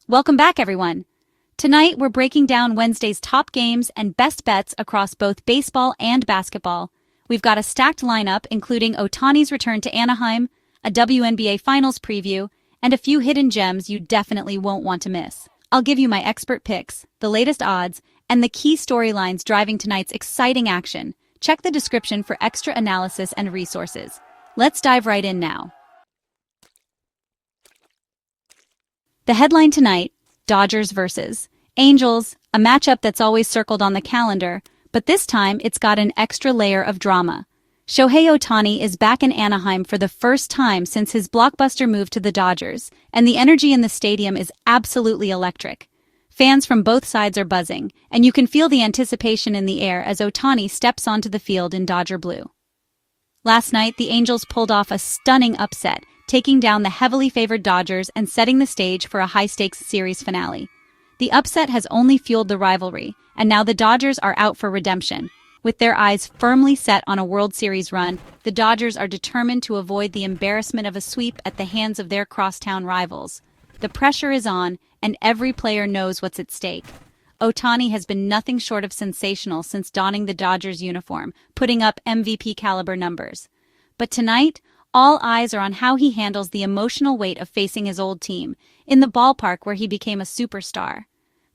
Welcome back, everyone. Tonight, we're breaking down Wednesday's top games and best bets across both baseball and basketball. We've got a stacked lineup, including Ohtani's return to Anaheim, a WNBA Finals preview, and a few hidden gems you definitely won't want to miss. I'll give you my expert picks, the latest odds, and the key storylines driving tonight's exciting action. Check the description for extra analysis and resources. Let's dive right in now. The headline tonight, Dodgers versus Angels, a matchup that's always circled on the calendar, but this time it's got an extra layer of drama. Shohei Ohtani is back in Anaheim for the first time since his blockbuster move to the Dodgers, and the energy in the stadium is absolutely electric. Fans from both sides are buzzing, and you can feel the anticipation in the air as Ohtani steps onto the field in Dodger blue. Last night, the Angels pulled off a stunning upset, taking down the heavily favored Dodgers and setting the stage for a high-stakes series finale. The upset has only fueled the rivalry, and now the Dodgers are out for redemption. With their eyes firmly set on a World Series run, the Dodgers are determined to avoid the embarrassment of a sweep at the hands of their crosstown rivals. The pressure is on, and every player knows what's at stake. Ohtani has been nothing short of sensational since donning the Dodgers uniform, putting up MVP-caliber numbers. But tonight, all eyes are on how he handles the emotional weight of facing his old team, in the ballpark where he became a superstar.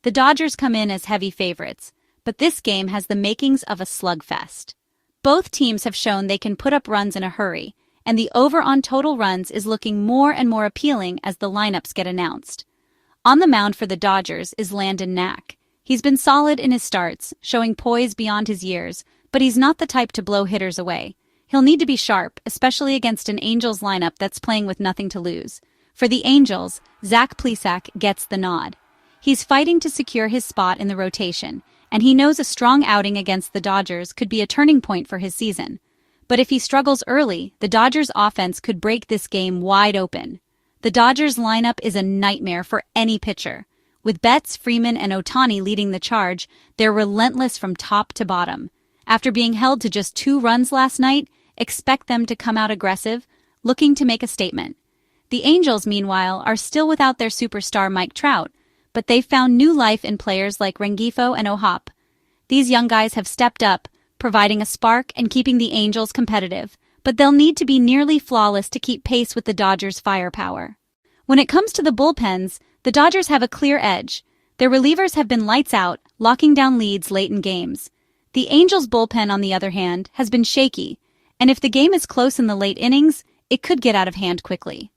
The Dodgers come in as heavy favorites, but this game has the makings of a slugfest. Both teams have shown they can put up runs in a hurry, and the over on total runs is looking more and more appealing as the lineups get announced. On the mound for the Dodgers is Landon Knack. He's been solid in his starts, showing poise beyond his years, but he's not the type to blow hitters away. He'll need to be sharp, especially against an Angels lineup that's playing with nothing to lose. For the Angels, Zach gets the nod. He's fighting to secure his spot in the rotation, and he knows a strong outing against the Dodgers could be a turning point for his season. But if he struggles early, the Dodgers' offense could break this game wide open. The Dodgers lineup is a nightmare for any pitcher. With Betts, Freeman, and Ohtani leading the charge, they're relentless from top to bottom. After being held to just 2 runs last night, expect them to come out aggressive, looking to make a statement. The Angels, meanwhile, are still without their superstar Mike Trout, but they've found new life in players like Rengifo and Ohop. These young guys have stepped up, providing a spark and keeping the Angels competitive, but they'll need to be nearly flawless to keep pace with the Dodgers' firepower. When it comes to the bullpens, the Dodgers have a clear edge. Their relievers have been lights out, locking down leads late in games. The Angels' bullpen, on the other hand, has been shaky, and if the game is close in the late innings, it could get out of hand quickly.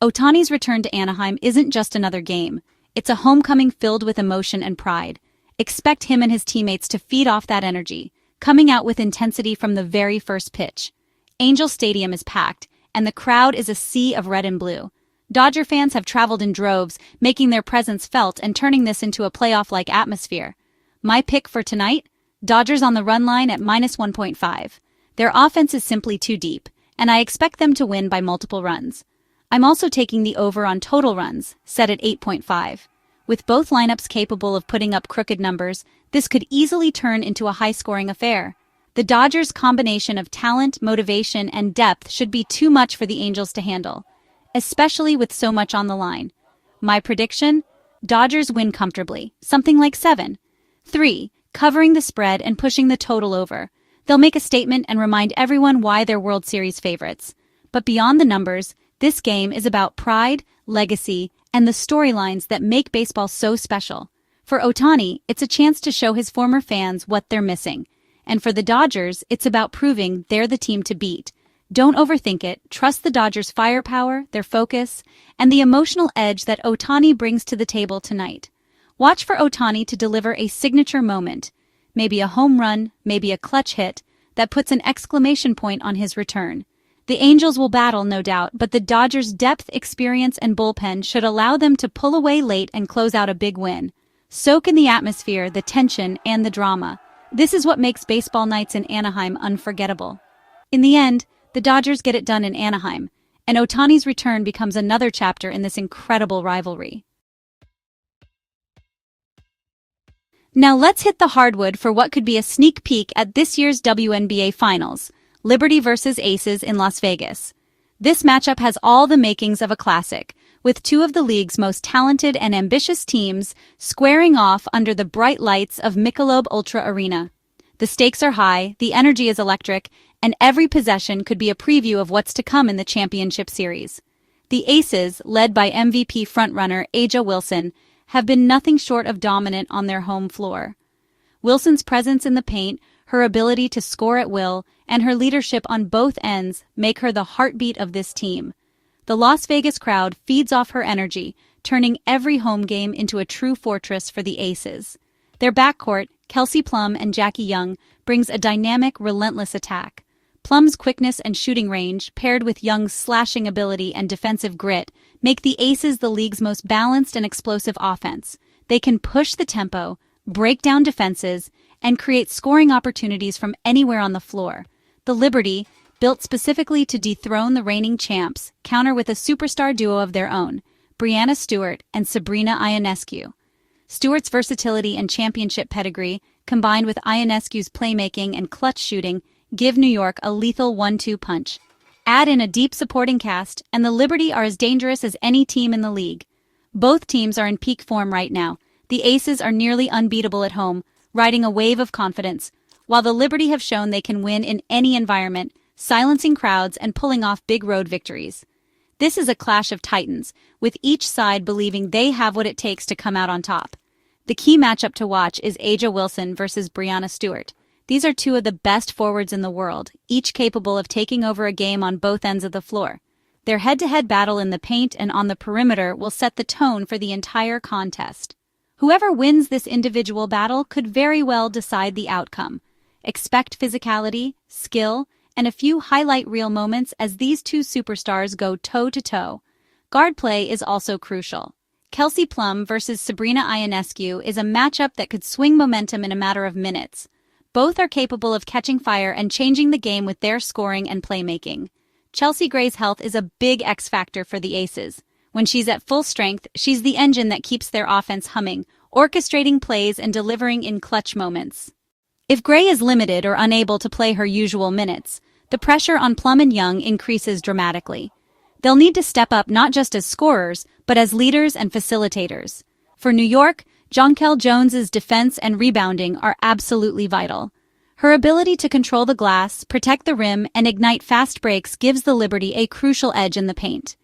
Ohtani's return to Anaheim isn't just another game. It's a homecoming filled with emotion and pride. Expect him and his teammates to feed off that energy, coming out with intensity from the very first pitch. Angel Stadium is packed, and the crowd is a sea of red and blue. Dodger fans have traveled in droves, making their presence felt and turning this into a playoff-like atmosphere. My pick for tonight? Dodgers on the run line at -1.5. Their offense is simply too deep, and I expect them to win by multiple runs. I'm also taking the over on total runs, set at 8.5. With both lineups capable of putting up crooked numbers, this could easily turn into a high-scoring affair. The Dodgers' combination of talent, motivation, and depth should be too much for the Angels to handle, especially with so much on the line. My prediction? Dodgers win comfortably, something like 7-3, covering the spread and pushing the total over. They'll make a statement and remind everyone why they're World Series favorites. But beyond the numbers, this game is about pride, legacy, and the storylines that make baseball so special. For Ohtani, it's a chance to show his former fans what they're missing. And for the Dodgers, it's about proving they're the team to beat. Don't overthink it. Trust the Dodgers' firepower, their focus, and the emotional edge that Ohtani brings to the table tonight. Watch for Ohtani to deliver a signature moment. Maybe a home run, maybe a clutch hit, that puts an exclamation point on his return. The Angels will battle, no doubt, but the Dodgers' depth, experience, and bullpen should allow them to pull away late and close out a big win. Soak in the atmosphere, the tension, and the drama. This is what makes baseball nights in Anaheim unforgettable. In the end, the Dodgers get it done in Anaheim, and Ohtani's return becomes another chapter in this incredible rivalry. Now let's hit the hardwood for what could be a sneak peek at this year's WNBA Finals, Liberty versus Aces in Las Vegas. This matchup has all the makings of a classic, with two of the league's most talented and ambitious teams squaring off under the bright lights of Michelob Ultra Arena. The stakes are high, the energy is electric, and every possession could be a preview of what's to come in the championship series. The Aces, led by MVP frontrunner Aja Wilson, have been nothing short of dominant on their home floor. Wilson's presence in the paint, her ability to score at will, and her leadership on both ends make her the heartbeat of this team. The Las Vegas crowd feeds off her energy, turning every home game into a true fortress for the Aces. Their backcourt, Kelsey Plum and Jackie Young, brings a dynamic, relentless attack. Plum's quickness and shooting range, paired with Young's slashing ability and defensive grit, make the Aces the league's most balanced and explosive offense. They can push the tempo, break down defenses, and create scoring opportunities from anywhere on the floor. The Liberty, built specifically to dethrone the reigning champs, counter with a superstar duo of their own, Breanna Stewart and Sabrina Ionescu. Stewart's versatility and championship pedigree, combined with Ionescu's playmaking and clutch shooting, give New York a lethal 1-2 punch. Add in a deep supporting cast, and the Liberty are as dangerous as any team in the league. Both teams are in peak form right now. The Aces are nearly unbeatable at home, riding a wave of confidence, while the Liberty have shown they can win in any environment, silencing crowds and pulling off big road victories. This is a clash of titans, with each side believing they have what it takes to come out on top. The key matchup to watch is Aja Wilson versus Breanna Stewart. These are two of the best forwards in the world, each capable of taking over a game on both ends of the floor. Their head-to-head battle in the paint and on the perimeter will set the tone for the entire contest. Whoever wins this individual battle could very well decide the outcome. Expect physicality, skill, and a few highlight reel moments as these two superstars go toe-to-toe. Guard play is also crucial. Kelsey Plum versus Sabrina Ionescu is a matchup that could swing momentum in a matter of minutes. Both are capable of catching fire and changing the game with their scoring and playmaking. Chelsea Gray's health is a big X factor for the Aces. When she's at full strength, she's the engine that keeps their offense humming, orchestrating plays and delivering in clutch moments. If Gray is limited or unable to play her usual minutes, the pressure on Plum and Young increases dramatically. They'll need to step up not just as scorers, but as leaders and facilitators. For New York, Jonquel Jones's defense and rebounding are absolutely vital. Her ability to control the glass, protect the rim, and ignite fast breaks gives the Liberty a crucial edge in the paint.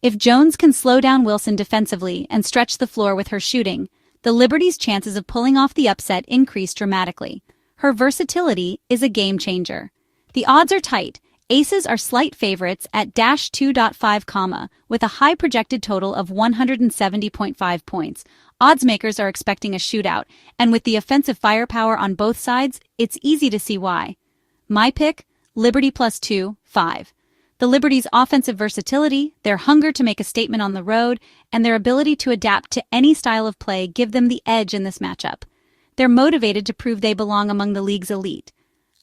If Jones can slow down Wilson defensively and stretch the floor with her shooting, the Liberty's chances of pulling off the upset increase dramatically. Her versatility is a game changer. The odds are tight. Aces are slight favorites at -2.5, with a high projected total of 170.5 points. Odds makers are expecting a shootout, and with the offensive firepower on both sides, it's easy to see why. My pick, Liberty +2.5. The Liberty's offensive versatility, their hunger to make a statement on the road, and their ability to adapt to any style of play give them the edge in this matchup. They're motivated to prove they belong among the league's elite.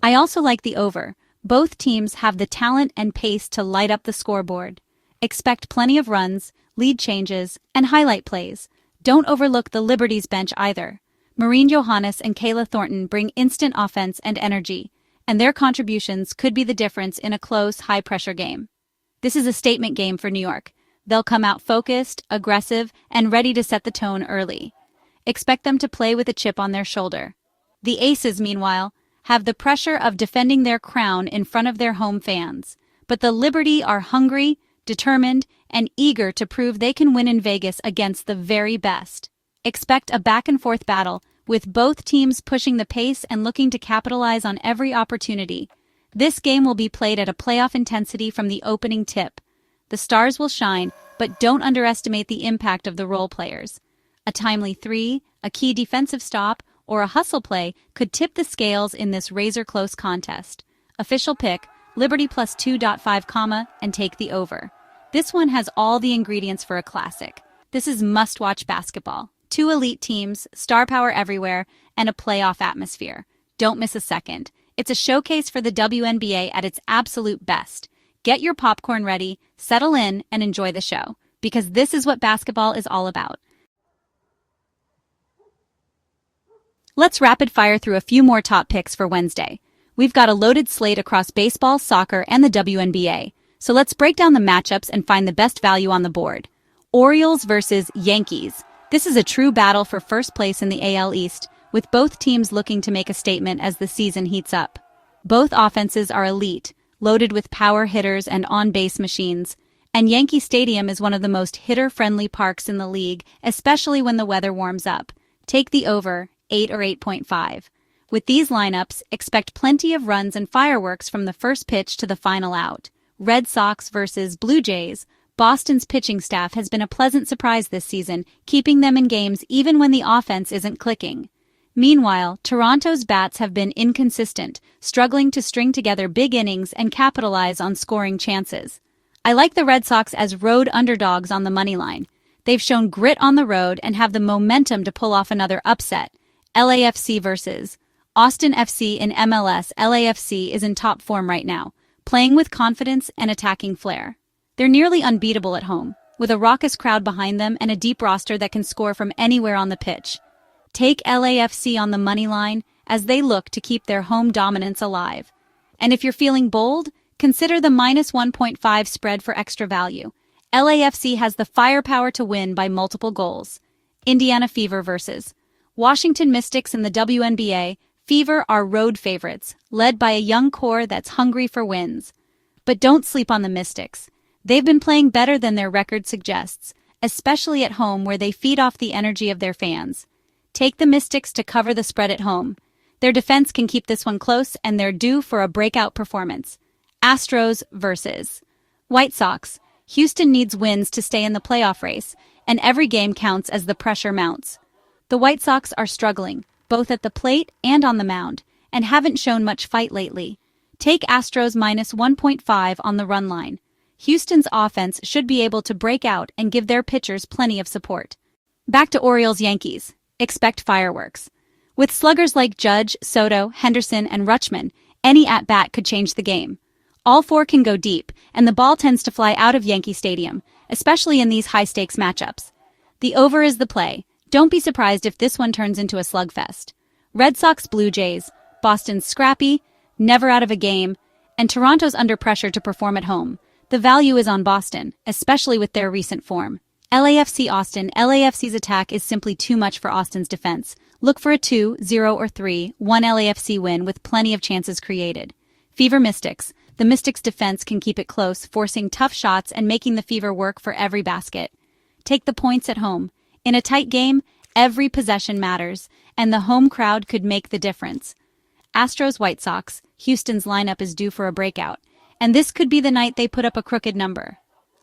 I also like the over. Both teams have the talent and pace to light up the scoreboard. Expect plenty of runs, lead changes, and highlight plays. Don't overlook the Liberty's bench either. Maureen Johannes and Kayla Thornton bring instant offense and energy, and their contributions could be the difference in a close, high-pressure game. This is a statement game for New York. They'll come out focused, aggressive, and ready to set the tone early. Expect them to play with a chip on their shoulder. The Aces, meanwhile, have the pressure of defending their crown in front of their home fans. But the Liberty are hungry, determined, and eager to prove they can win in Vegas against the very best. Expect a back-and-forth battle, with both teams pushing the pace and looking to capitalize on every opportunity. This game will be played at a playoff intensity from the opening tip. The stars will shine, but don't underestimate the impact of the role players. A timely three, a key defensive stop, or a hustle play could tip the scales in this razor-close contest. Official pick, Liberty +2.5, and take the over. This one has all the ingredients for a classic. This is must-watch basketball. Two elite teams, star power everywhere, and a playoff atmosphere. Don't miss a second. It's a showcase for the WNBA at its absolute best. Get your popcorn ready, settle in, and enjoy the show, because this is what basketball is all about. Let's rapid fire through a few more top picks for Wednesday. We've got a loaded slate across baseball, soccer, and the WNBA. So let's break down the matchups and find the best value on the board. Orioles versus Yankees. This is a true battle for first place in the AL East, with both teams looking to make a statement as the season heats up. Both offenses are elite, loaded with power hitters and on-base machines, and Yankee Stadium is one of the most hitter-friendly parks in the league, especially when the weather warms up. Take the over, 8 or 8.5. With these lineups, expect plenty of runs and fireworks from the first pitch to the final out. Red Sox versus Blue Jays. Boston's pitching staff has been a pleasant surprise this season, keeping them in games even when the offense isn't clicking. Meanwhile, Toronto's bats have been inconsistent, struggling to string together big innings and capitalize on scoring chances. I like the Red Sox as road underdogs on the money line. They've shown grit on the road and have the momentum to pull off another upset. LAFC versus Austin FC in MLS. LAFC is in top form right now, playing with confidence and attacking flair. They're nearly unbeatable at home, with a raucous crowd behind them and a deep roster that can score from anywhere on the pitch. Take LAFC on the money line as they look to keep their home dominance alive. And if you're feeling bold, consider the -1.5 spread for extra value. LAFC has the firepower to win by multiple goals. Indiana Fever versus Washington Mystics in the WNBA. Fever are road favorites, led by a young core that's hungry for wins. But don't sleep on the Mystics. They've been playing better than their record suggests, especially at home where they feed off the energy of their fans. Take the Mystics to cover the spread at home. Their defense can keep this one close, and they're due for a breakout performance. Astros versus White Sox. Houston needs wins to stay in the playoff race, and every game counts as the pressure mounts. The White Sox are struggling, both at the plate and on the mound, and haven't shown much fight lately. Take Astros -1.5 on the run line. Houston's offense should be able to break out and give their pitchers plenty of support. Back to Orioles-Yankees. Expect fireworks. With sluggers like Judge, Soto, Henderson, and Rutschman, any at-bat could change the game. All four can go deep, and the ball tends to fly out of Yankee Stadium, especially in these high-stakes matchups. The over is the play. Don't be surprised if this one turns into a slugfest. Red Sox Blue Jays. Boston's scrappy, never out of a game, and Toronto's under pressure to perform at home. The value is on Boston, especially with their recent form. LAFC Austin. LAFC's attack is simply too much for Austin's defense. Look for a 2, 0, or 3, 1 LAFC win with plenty of chances created. Fever Mystics. The Mystics' defense can keep it close, forcing tough shots and making the Fever work for every basket. Take the points at home. In a tight game, every possession matters, and the home crowd could make the difference. Astros White Sox. Houston's lineup is due for a breakout, and this could be the night they put up a crooked number.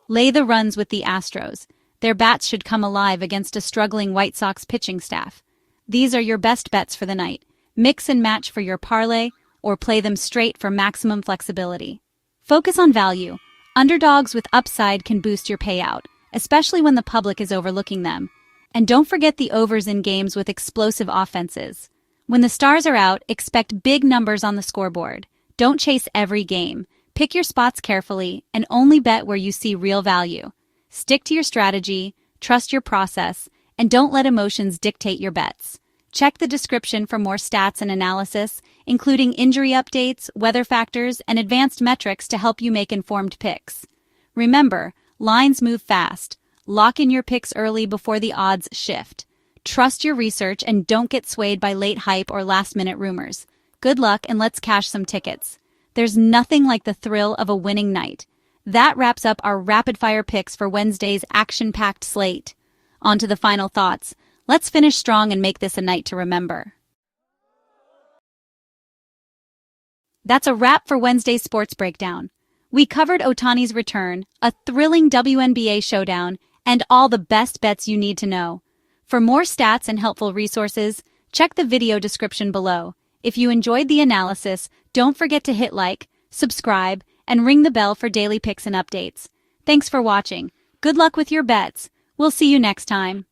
Lay the runs with the Astros. Their bats should come alive against a struggling White Sox pitching staff. These are your best bets for the night. Mix and match for your parlay, or play them straight for maximum flexibility. Focus on value. Underdogs with upside can boost your payout, especially when the public is overlooking them. And don't forget the overs in games with explosive offenses. When the stars are out, expect big numbers on the scoreboard. Don't chase every game. Pick your spots carefully and only bet where you see real value. Stick to your strategy, trust your process, and don't let emotions dictate your bets. Check the description for more stats and analysis, including injury updates, weather factors, and advanced metrics to help you make informed picks. Remember, lines move fast. Lock in your picks early before the odds shift. Trust your research and don't get swayed by late hype or last-minute rumors. Good luck and let's cash some tickets. There's nothing like the thrill of a winning night. That wraps up our rapid-fire picks for Wednesday's action-packed slate. On to the final thoughts. Let's finish strong and make this a night to remember. That's a wrap for Wednesday's sports breakdown. We covered Ohtani's return, a thrilling WNBA showdown, and all the best bets you need to know. For more stats and helpful resources, check the video description below. If you enjoyed the analysis, don't forget to hit like, subscribe, and ring the bell for daily picks and updates. Thanks for watching. Good luck with your bets. We'll see you next time.